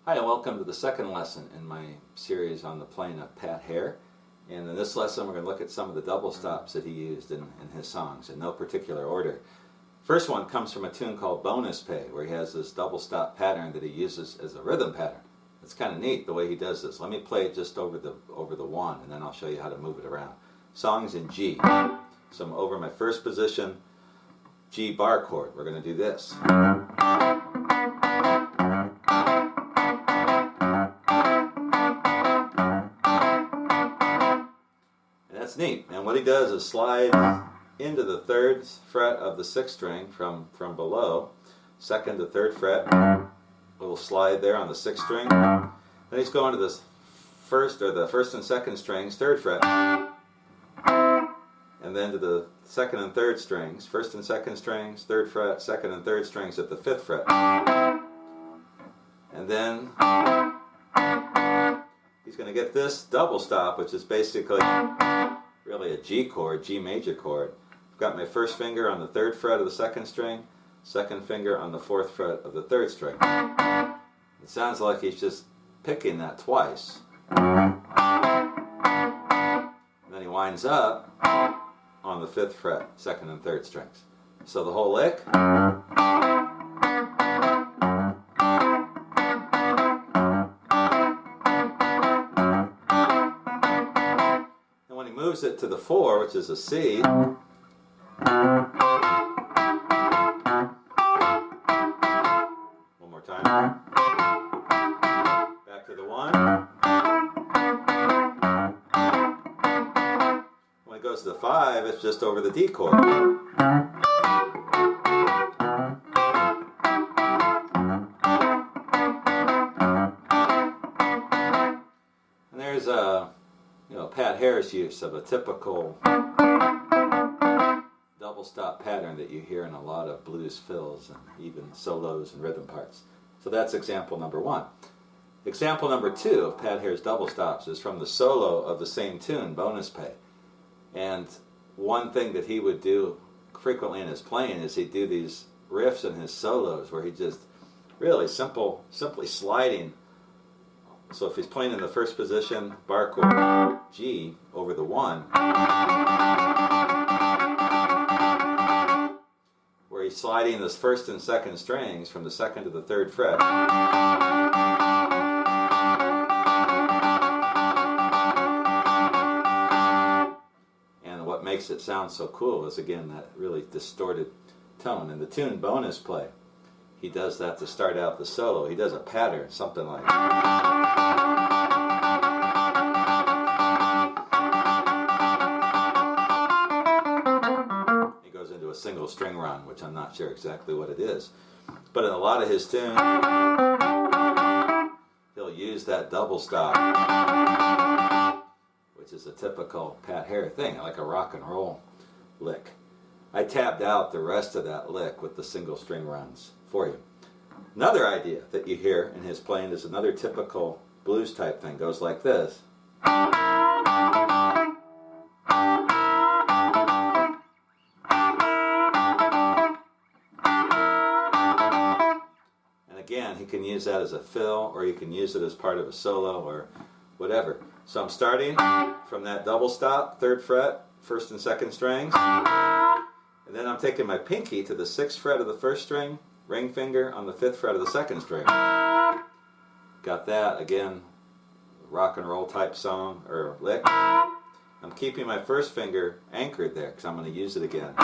Hi, and welcome to the second lesson in my series on the playing of Pat Hare. And in this lesson we're going to look at some of the double stops that he used in his songs in no particular order. First one comes from a tune called Bonus Pay, where he has this double stop pattern that he uses as a rhythm pattern. It's kind of neat the way he does this. Let me play it just over the one, and then I'll show you how to move it around. Song's in G. So I'm over my first position, G bar chord. We're going to do this. That's neat. And what he does is slide into the third fret of the sixth string from below, second to third fret, little slide there on the sixth string. Then he's going to the first and second strings, third fret, and then to the second and third strings, first and second strings, third fret, second and third strings at the fifth fret. And then he's going to get this double stop, which is basically really a G chord, G major chord. I've got my first finger on the third fret of the second string, second finger on the fourth fret of the third string. It sounds like he's just picking that twice. And then he winds up on the fifth fret, second and third strings. So the whole lick. Moves it to the 4, which is a C. One more time. Back to the 1. When it goes to the 5, it's just over the D chord. And there's Pat Hare's use of a typical double stop pattern that you hear in a lot of blues fills and even solos and rhythm parts. So that's example number 1. Example number 2 of Pat Hare's double stops is from the solo of the same tune, Bonus Pay. And one thing that he would do frequently in his playing is he'd do these riffs in his solos where he just really simply sliding. So if he's playing in the first position, bar chord G over the 1, where he's sliding the first and second strings from the second to the third fret. And what makes it sound so cool is, again, that really distorted tone. In the tune Bonus Play, he does that to start out the solo. He does a pattern, something like he goes into a single string run, which I'm not sure exactly what it is. But in a lot of his tunes, he'll use that double stop, which is a typical Pat Hare thing, like a rock and roll lick. I tabbed out the rest of that lick with the single string runs for you. Another idea that you hear in his playing is another typical blues type thing. Goes like this. And again, he can use that as a fill, or you can use it as part of a solo or whatever. So I'm starting from that double stop, third fret, first and second strings. And then I'm taking my pinky to the sixth fret of the first string, ring finger on the fifth fret of the second string. Got that, again, rock and roll type song or lick. I'm keeping my first finger anchored there because I'm going to use it again.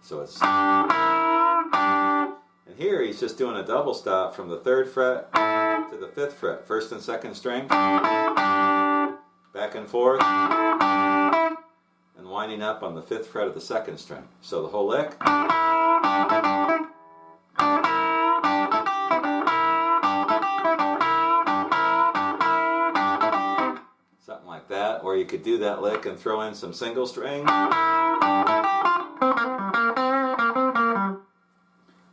So it's... And here he's just doing a double stop from the third fret to the fifth fret, first and second string, back and forth, and winding up on the fifth fret of the second string. So the whole lick. Something like that, or you could do that lick and throw in some single string.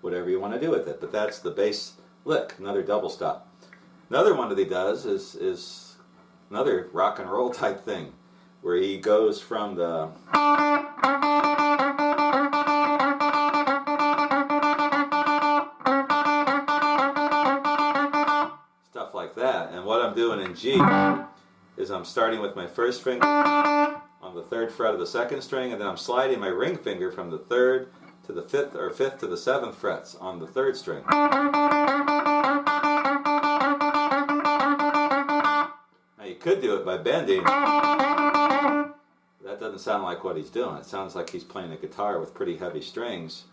Whatever you want to do with it, but that's the bass lick, another double stop. Another one that he does is another rock and roll type thing, where he goes from the that. And what I'm doing in G is I'm starting with my first finger on the 3rd fret of the 2nd string, and then I'm sliding my ring finger from the 3rd to the 5th, or 5th to the 7th frets on the 3rd string. Now you could do it by bending. That doesn't sound like what he's doing. It sounds like he's playing a guitar with pretty heavy strings.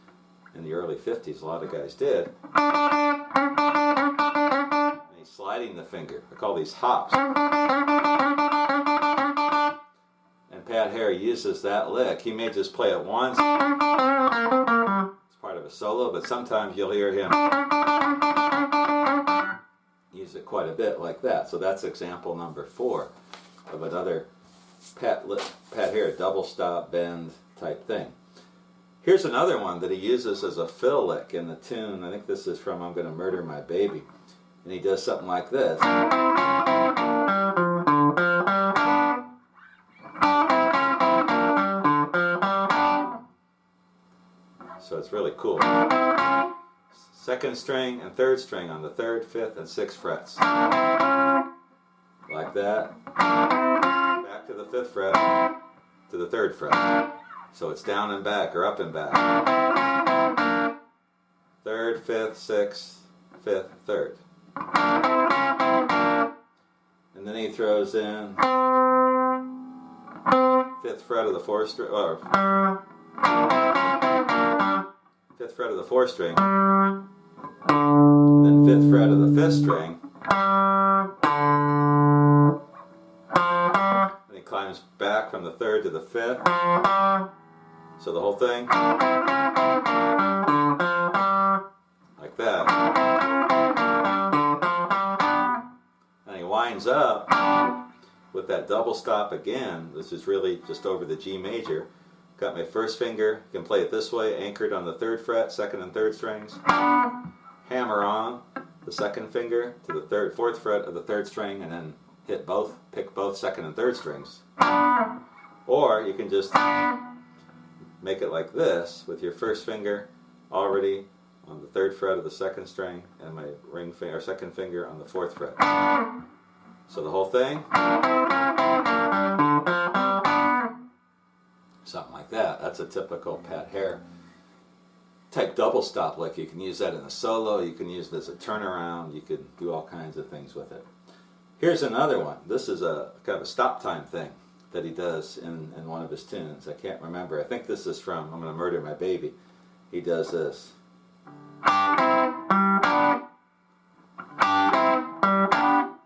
In the early 50s, a lot of guys did. And he's sliding the finger. I call these hops. And Pat Hare uses that lick. He may just play it once. It's part of a solo, but sometimes you'll hear him use it quite a bit like that. So that's example number 4 of another Pat Hare double stop bend type thing. Here's another one that he uses as a fill lick in the tune. I think this is from I'm Gonna Murder My Baby. And he does something like this. So it's really cool. 2nd string and 3rd string on the 3rd, 5th, and 6th frets. Like that. Back to the 5th fret, to the 3rd fret. So it's down and back, or up and back. 3rd, 5th, 6th, 5th, 3rd. And then he throws in 5th fret of the 4th string, or 5th fret of the 4th string, and then 5th fret of the 5th string. And he climbs back from the 3rd to the 5th. So the whole thing, like that. And he winds up with that double stop again. This is really just over the G major. Got my first finger, you can play it this way, anchored on the 3rd fret, 2nd and 3rd strings. Hammer on the 2nd finger to the 3rd, 4th fret of the 3rd string, and then hit both, pick both 2nd and 3rd strings. Or you can just make it like this with your first finger already on the 3rd fret of the 2nd string and my ring finger, or 2nd finger on the 4th fret. So the whole thing, something like that. That's a typical Pat Hare type double stop lick. You can use that in a solo, you can use it as a turnaround, you can do all kinds of things with it. Here's another one. This is a kind of a stop time thing that he does in one of his tunes. I can't remember. I think this is from I'm Gonna Murder My Baby. He does this.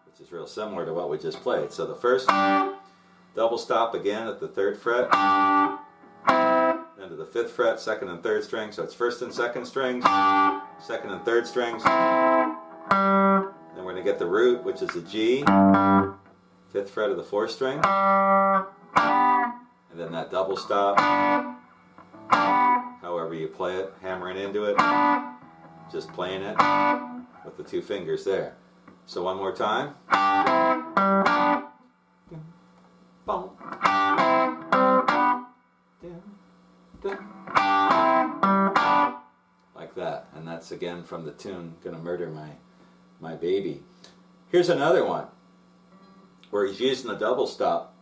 Which is real similar to what we just played. So the first double stop again at the 3rd fret, then to the 5th fret, 2nd and 3rd string. So it's 1st and 2nd strings, 2nd and 3rd strings. Then we're going to get the root, which is a G, 5th fret of the 4th string, and then that double stop, however you play it, hammering into it, just playing it with the 2 fingers there. So one more time. Like that. And that's again from the tune Gonna Murder My Baby. Here's another one where he's using the double stop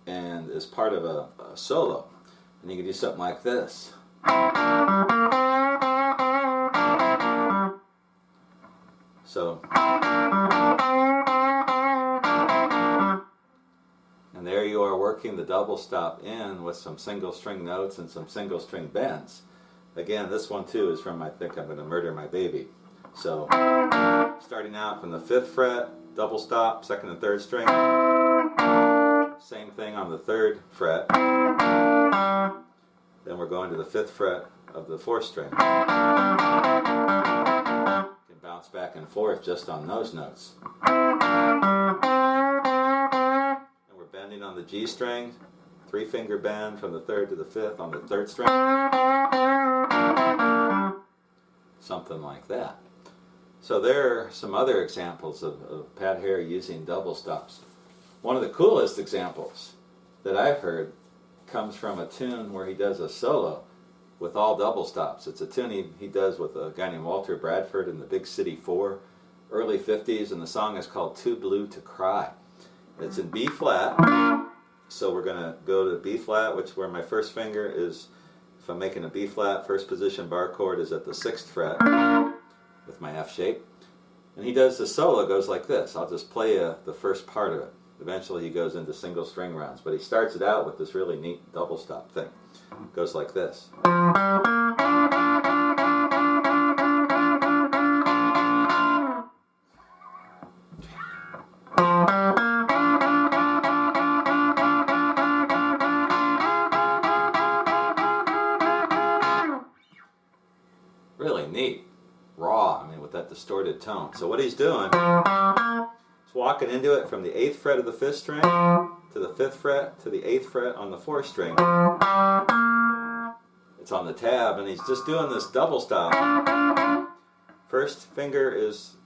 and is part of a solo. And you can do something like this. So, and there you are working the double stop in with some single string notes and some single string bends. Again, this one too is from I Think I'm Gonna Murder My Baby. So, starting out from the 5th fret, double stop, 2nd and 3rd string. Same thing on the 3rd fret. Then we're going to the 5th fret of the 4th string. You can bounce back and forth just on those notes. And we're bending on the G string, 3-finger bend from the 3rd to the 5th on the 3rd string. Something like that. So there are some other examples of Pat Hare using double stops. One of the coolest examples that I've heard comes from a tune where he does a solo with all double stops. It's a tune he does with a guy named Walter Bradford in the Big City 4 early 50s, and the song is called Too Blue to Cry. It's in B flat, so we're going to go to B flat, which where my first finger is, if I'm making a B flat, first position bar chord is at the 6th fret with my F shape. And he does the solo, goes like this. I'll just play the first part of it. Eventually he goes into single string rounds, but he starts it out with this really neat double stop thing. It goes like this. Really neat, raw, I mean, with that distorted tone. So what he's doing is walking into it from the 8th fret of the 5th string to the 5th fret to the 8th fret on the 4th string. It's on the tab, and he's just doing this double stop. First finger is,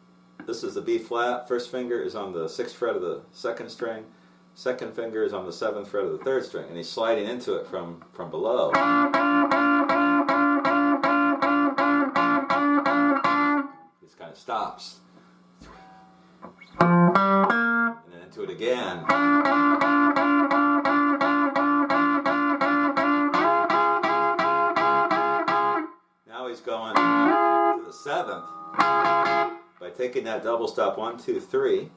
this is the B flat, first finger is on the 6th fret of the 2nd string, second finger is on the 7th fret of the 3rd string, and he's sliding into it from below. Kind of stops, and then into it again. Now he's going to the 7th by taking that double stop 1, 2, 3,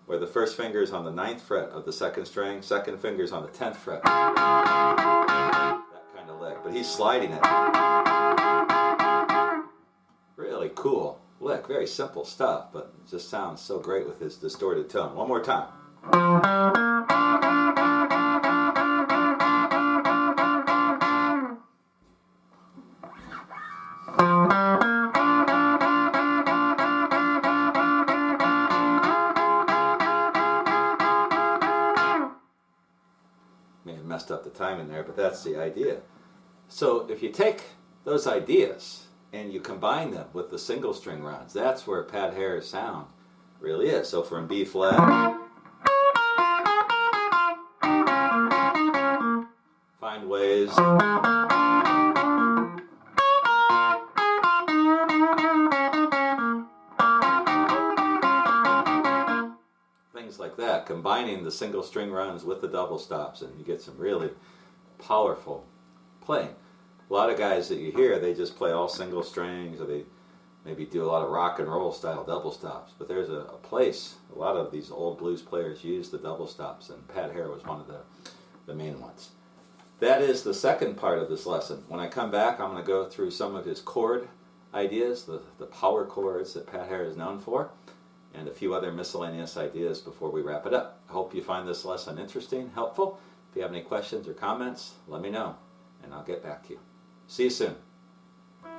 where the first finger is on the 9th fret of the 2nd string, second finger is on the 10th fret. That kind of lick, but he's sliding it. Really cool lick, very simple stuff, but it just sounds so great with his distorted tone. One more time. May have messed up the timing there, but that's the idea. So if you take those ideas and you combine them with the single string rounds, that's where Pat Hare's sound really is. So from B flat, find ways, things like that, combining the single string runs with the double stops, and you get some really powerful playing. A lot of guys that you hear, they just play all single strings, or they maybe do a lot of rock and roll style double stops. But there's a place, a lot of these old blues players use the double stops, and Pat Hare was one of the main ones. That is the second part of this lesson. When I come back, I'm going to go through some of his chord ideas, the power chords that Pat Hare is known for, and a few other miscellaneous ideas before we wrap it up. I hope you find this lesson interesting, helpful. If you have any questions or comments, let me know, and I'll get back to you. See you soon.